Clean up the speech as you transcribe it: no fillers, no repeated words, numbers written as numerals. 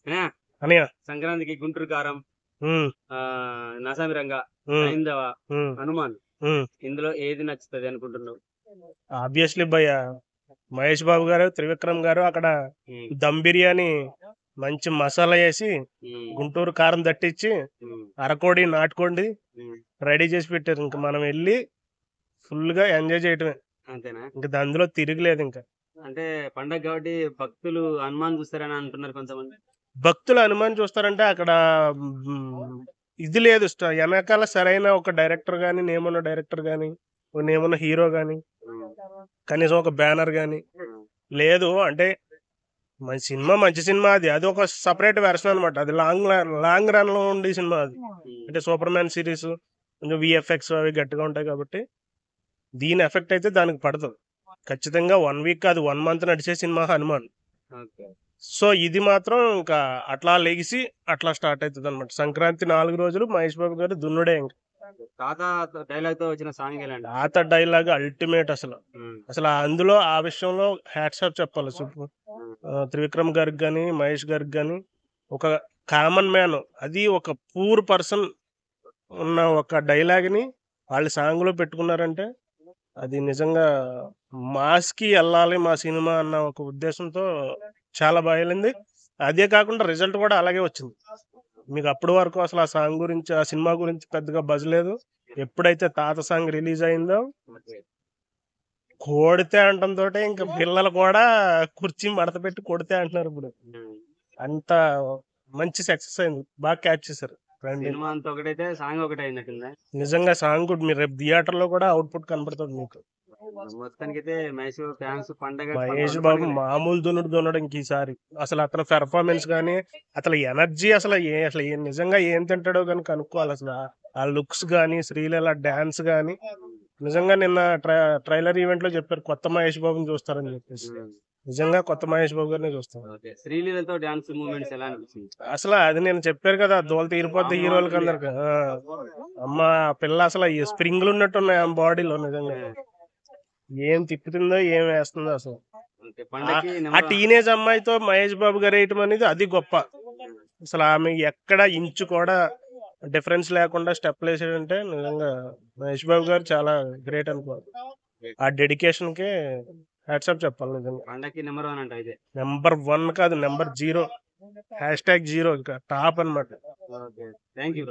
అన్నయ్య, అనయ్య సంక్రాంతికి గుంటూరు కారం, ఉమ్, నసామిరంగ, ఉమ్, సైంధవ, ఉమ్, హనుమాన్, ఉమ్. ఇందులో ఏది నచ్చుతుంది అనుకుంటున్నావు? ఆబ్వియస్లీ భయ్య మహేష్ బాబు గారు త్రివిక్రమ్ గారు అక్కడ ఉమ్, దమ్ బిర్యానీ మంచి మసాలా వేసి ఉమ్, గుంటూరు కారం తట్టించి ఉమ్, అరకోడి నాటుకోండి ఉమ్. రెడీ చేసి పెట్టారు. ఇంకా మనం వెళ్ళి ఫుల్ గా ఎంజాయ్ చేయటమే. అంతేనా? ఇంకా అందులో తిరగలేదు. ఇంకా అంటే పండగ కాబట్టి భక్తులు హనుమాన్ చూస్తారని అంటున్నారు కొంతమంది. భక్తులు హనుమాన్ చూస్తారంటే అక్కడ మ్, ఇది లేదు. వెనకాల సరైన ఒక డైరెక్టర్ గాని, నేమున్న డైరెక్టర్ గాని, నేమున్న హీరో గాని, ఉమ్, కనీసం ఒక బ్యానర్ గాని ఉమ్, లేదు. అంటే మంచి సినిమా అది. అది ఒక సపరేట్ వెర్షన్ అనమాట. అది లాంగ్ రన్ లో ఉండే సినిమా అది. ఉమ్. అంటే సూపర్ మ్యాన్ సిరీస్ కొంచెం విఎఫ్ఎక్స్ అవి గట్టిగా ఉంటాయి కాబట్టి దీని ఎఫెక్ట్ అయితే దానికి పడుతుంది. ఖచ్చితంగా 1 వీక్ కాదు 1 మంత్ నడిచే సినిమా హనుమాన్. ఓకే. సో ఇది మాత్రం ఇంకా అట్లా లెగిసి అట్లా స్టార్ట్ అవుతుంది అనమాట. సంక్రాంతి 4 రోజులు మహేష్ బాబు గారు దున్నుడే. ఇంకా తాత డైలాగ్ తో వచ్చిన సాంగ్ ఎలాంటి? పాత డైలాగ్ అల్టిమేట్ అసలు. ఉమ్, అసలు అందులో ఆ విషయంలో హ్యాట్స్ ఆఫ్ చెప్పాలి. ఉమ్, త్రివిక్రమ్ గారికి కానీ మహేష్ గారికి కానీ ఒక కామన్ మ్యాన్, అది ఒక పూర్ పర్సన్ ఉన్న ఒక డైలాగ్ని వాళ్ళు సాంగ్లో పెట్టుకున్నారంటే అది నిజంగా మాస్కి వెళ్ళాలి మా సినిమా అన్న ఒక ఉద్దేశంతో చాలా బాగా వెళ్ళింది. అదే కాకుండా రిజల్ట్ కూడా అలాగే వచ్చింది. మీకు అప్పటి వరకు అసలు ఆ సాంగ్ గురించి, ఆ సినిమా గురించి పెద్దగా బజ్ లేదు. ఎప్పుడైతే తాత సాంగ్ రిలీజ్ అయిందో ఓకే. కొడితే అంటంతో ఇంకా పిల్లలు కూడా కుర్చీ మడత పెట్టి కొడితే అంటున్నారు ఇప్పుడు. ఉమ్. అంత మంచి సక్సెస్ అయింది. బాగా క్యాచ్ చేశారు. రండి. సినిమా అంతా ఒకటైతే సాంగ్ ఒకటే అయినట్టుందా? నిజంగా సాంగ్ కూడా మీరు రేపు థియేటర్ లో కూడా అవుట్పుట్ కనపడుతుంది మీకు. మొత్తానికైతే మహేష్ ఫ్యాన్స్ పండగ మహేష్ రెండు బాబు పండుగలే. మామూలు దున్నుడు ఇంక ఈసారి. అసలు అతని పెర్ఫార్మెన్స్ కానీ, అసలు ఎనర్జీ, అసలు నిజంగా ఏం తింటాడో కానీ కనుక్కోవాలి. అసలు ఆ లుక్స్ కానీ, శ్రీలీల డాన్స్ కానీ నిజంగా నిన్న ట్రైలర్ ఈవెంట్ లో చెప్పారు కొత్త మహేష్ బాబుని చూస్తారని చెప్పేసి. ఉమ్. నిజంగా కొత్త మహేష్ బాబు గారిని చూస్తాం. ఓకే. శ్రీలీలతో డాన్స్ మూమెంట్స్ ఎలా అనిపించింది? అసలు అది నేను చెప్పారు కదా, దోల తీరిపోద్ది హీరోలకి అందరికి. అమ్మ ఆ పిల్ల అసలు ఈ స్ప్రింగ్లు ఉన్నట్టున్నాయి ఆ బాడీలో. నిజంగా ఏం తిప్పుతుందో ఏం వేస్తుందో అసలు. ఓకే. ఆ పండగకి టీనేజ్ అమ్మాయితో మహేష్ బాబు గారు వేయటం అనేది అది గొప్ప. అసలు ఆమె ఎక్కడ ఇంచు కూడా డిఫరెన్స్ లేకుండా స్టెప్ వేసాడంటే నిజంగా మహేష్ బాబు గారు చాలా గ్రేట్ అనుకోవాలి. ఆ డెడికేషన్ కి హ్యాట్సాప్ చెప్పాలి నిజంగా. పండగకి నెంబర్ 1 అంట అయితే. నెంబర్ 1 కాదు, నెంబర్ 0, #0 టాప్ అనమాట. ఓకే. Thank you.